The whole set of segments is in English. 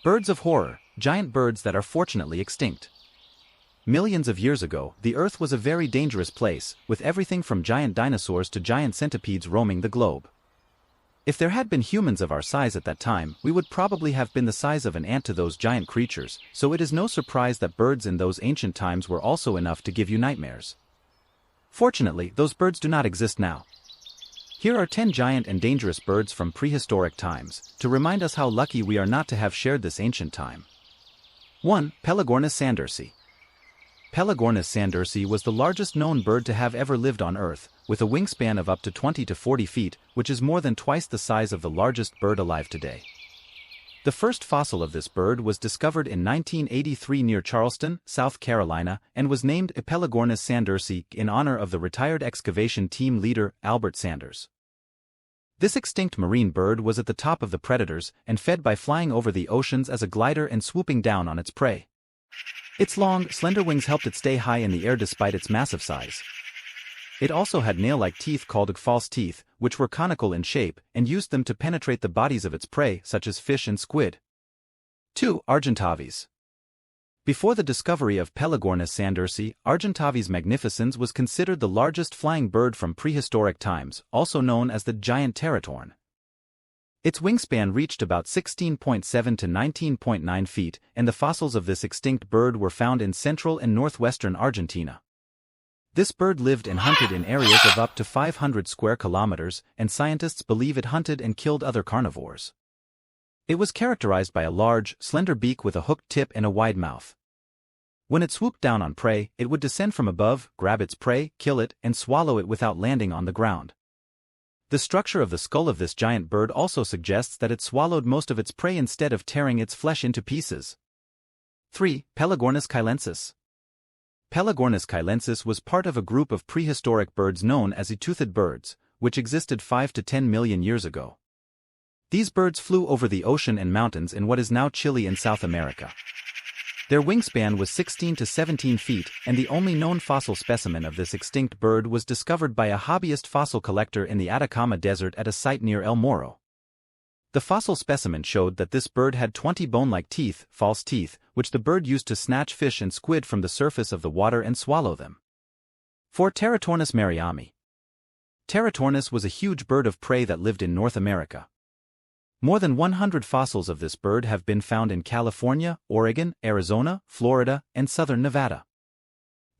Birds of horror, giant birds that are fortunately extinct. Millions of years ago, the Earth was a very dangerous place, with everything from giant dinosaurs to giant centipedes roaming the globe. If there had been humans of our size at that time, we would probably have been the size of an ant to those giant creatures, so it is no surprise that birds in those ancient times were also enough to give you nightmares. Fortunately, those birds do not exist now. Here are 10 giant and dangerous birds from prehistoric times, to remind us how lucky we are not to have shared this ancient time. 1. Pelagornis sandersi. Pelagornis sandersi was the largest known bird to have ever lived on Earth, with a wingspan of up to 20 to 40 feet, which is more than twice the size of the largest bird alive today. The first fossil of this bird was discovered in 1983 near Charleston, South Carolina, and was named Pelagornis sandersi in honor of the retired excavation team leader, Albert Sanders. This extinct marine bird was at the top of the predators and fed by flying over the oceans as a glider and swooping down on its prey. Its long, slender wings helped it stay high in the air despite its massive size. It also had nail-like teeth called false teeth, which were conical in shape, and used them to penetrate the bodies of its prey, such as fish and squid. 2. Argentavis. Before the discovery of Pelagornis sandersi, Argentavis magnificens was considered the largest flying bird from prehistoric times, also known as the giant teratorn. Its wingspan reached about 16.7 to 19.9 feet, and the fossils of this extinct bird were found in central and northwestern Argentina. This bird lived and hunted in areas of up to 500 square kilometers, and scientists believe it hunted and killed other carnivores. It was characterized by a large, slender beak with a hooked tip and a wide mouth. When it swooped down on prey, it would descend from above, grab its prey, kill it, and swallow it without landing on the ground. The structure of the skull of this giant bird also suggests that it swallowed most of its prey instead of tearing its flesh into pieces. 3. Pelagornis chilensis. Pelagornis chilensis was part of a group of prehistoric birds known as toothed birds, which existed 5 to 10 million years ago. These birds flew over the ocean and mountains in what is now Chile in South America. Their wingspan was 16 to 17 feet, and the only known fossil specimen of this extinct bird was discovered by a hobbyist fossil collector in the Atacama Desert at a site near El Morro. The fossil specimen showed that this bird had 20 bone-like teeth, false teeth, which the bird used to snatch fish and squid from the surface of the water and swallow them. 4. Teratornis mariami. Teratornis was a huge bird of prey that lived in North America. More than 100 fossils of this bird have been found in California, Oregon, Arizona, Florida, and southern Nevada.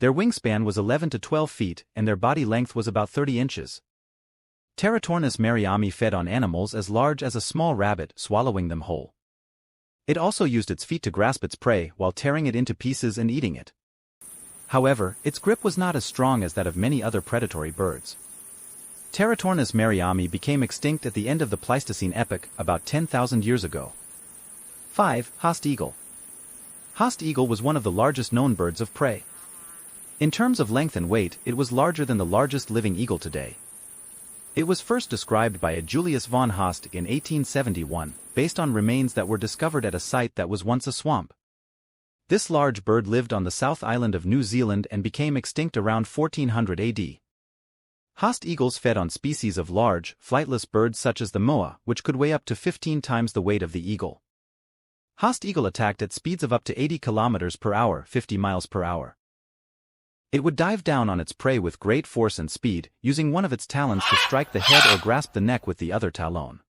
Their wingspan was 11 to 12 feet, and their body length was about 30 inches. Teratornis mariami fed on animals as large as a small rabbit, swallowing them whole. It also used its feet to grasp its prey while tearing it into pieces and eating it. However, its grip was not as strong as that of many other predatory birds. Teratornis mariami became extinct at the end of the Pleistocene epoch, about 10,000 years ago. 5. Haast eagle. Haast eagle was one of the largest known birds of prey. In terms of length and weight, it was larger than the largest living eagle today. It was first described by a Julius von Haast in 1871, based on remains that were discovered at a site that was once a swamp. This large bird lived on the South Island of New Zealand and became extinct around 1400 AD. Haast eagles fed on species of large, flightless birds such as the moa, which could weigh up to 15 times the weight of the eagle. Haast eagle attacked at speeds of up to 80 km per hour, 50 miles per hour. It would dive down on its prey with great force and speed, using one of its talons to strike the head or grasp the neck with the other talon.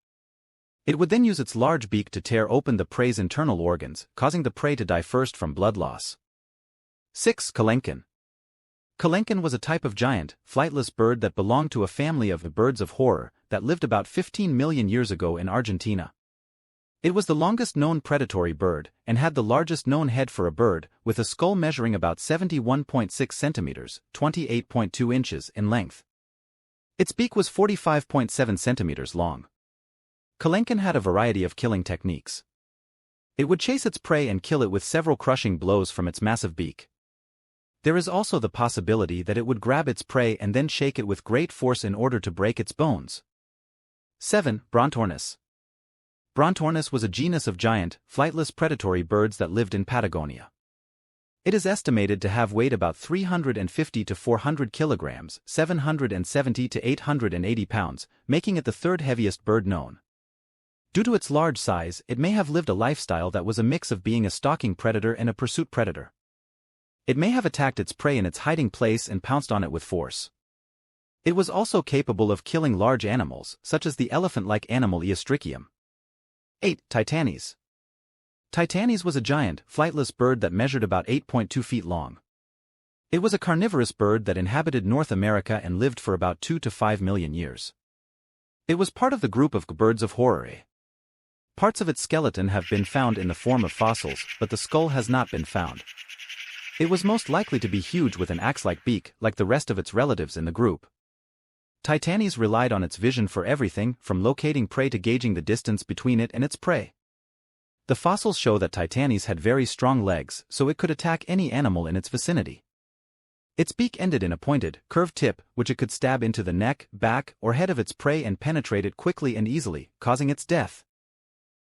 It would then use its large beak to tear open the prey's internal organs, causing the prey to die first from blood loss. 6. Kelenken. Kelenken was a type of giant, flightless bird that belonged to a family of the birds of horror that lived about 15 million years ago in Argentina. It was the longest known predatory bird, and had the largest known head for a bird, with a skull measuring about 71.6 centimeters, 28.2 inches in length. Its beak was 45.7 centimeters long. Kelenken had a variety of killing techniques. It would chase its prey and kill it with several crushing blows from its massive beak. There is also the possibility that it would grab its prey and then shake it with great force in order to break its bones. 7. Brontornis. Brontornis was a genus of giant, flightless predatory birds that lived in Patagonia. It is estimated to have weighed about 350 to 400 kilograms, 770 to 880 pounds, making it the third heaviest bird known. Due to its large size, it may have lived a lifestyle that was a mix of being a stalking predator and a pursuit predator. It may have attacked its prey in its hiding place and pounced on it with force. It was also capable of killing large animals, such as the elephant-like animal Eostrichium. 8. Titanes. Titanes was a giant, flightless bird that measured about 8.2 feet long. It was a carnivorous bird that inhabited North America and lived for about 2 to 5 million years. It was part of the group of birds of Horary. Parts of its skeleton have been found in the form of fossils, but the skull has not been found. It was most likely to be huge with an axe-like beak, like the rest of its relatives in the group. Titanes relied on its vision for everything, from locating prey to gauging the distance between it and its prey. The fossils show that Titanes had very strong legs, so it could attack any animal in its vicinity. Its beak ended in a pointed, curved tip, which it could stab into the neck, back, or head of its prey and penetrate it quickly and easily, causing its death.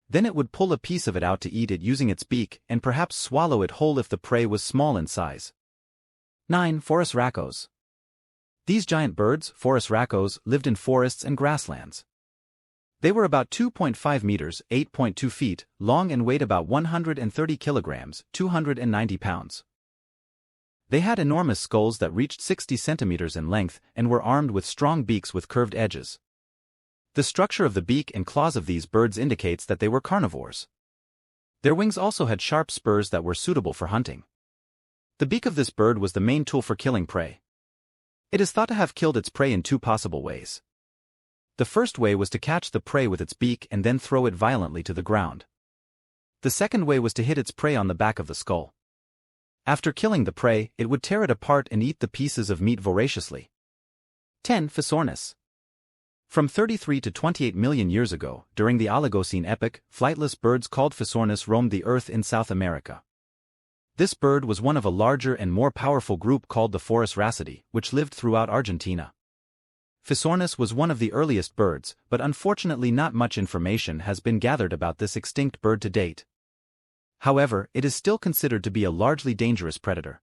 Then it would pull a piece of it out to eat it using its beak, and perhaps swallow it whole if the prey was small in size. 9. Forest raccoons. These giant birds, forest raccoons, lived in forests and grasslands. They were about 2.5 meters, 8.2 feet, long and weighed about 130 kilograms, 290 pounds. They had enormous skulls that reached 60 centimeters in length and were armed with strong beaks with curved edges. The structure of the beak and claws of these birds indicates that they were carnivores. Their wings also had sharp spurs that were suitable for hunting. The beak of this bird was the main tool for killing prey. It is thought to have killed its prey in two possible ways. The first way was to catch the prey with its beak and then throw it violently to the ground. The second way was to hit its prey on the back of the skull. After killing the prey, it would tear it apart and eat the pieces of meat voraciously. 10. Phasornis. From 33 to 28 million years ago, during the Oligocene epoch, flightless birds called Phasornis roamed the earth in South America. This bird was one of a larger and more powerful group called the Phorusrhacidae, which lived throughout Argentina. Phasornis was one of the earliest birds, but unfortunately not much information has been gathered about this extinct bird to date. However, it is still considered to be a largely dangerous predator.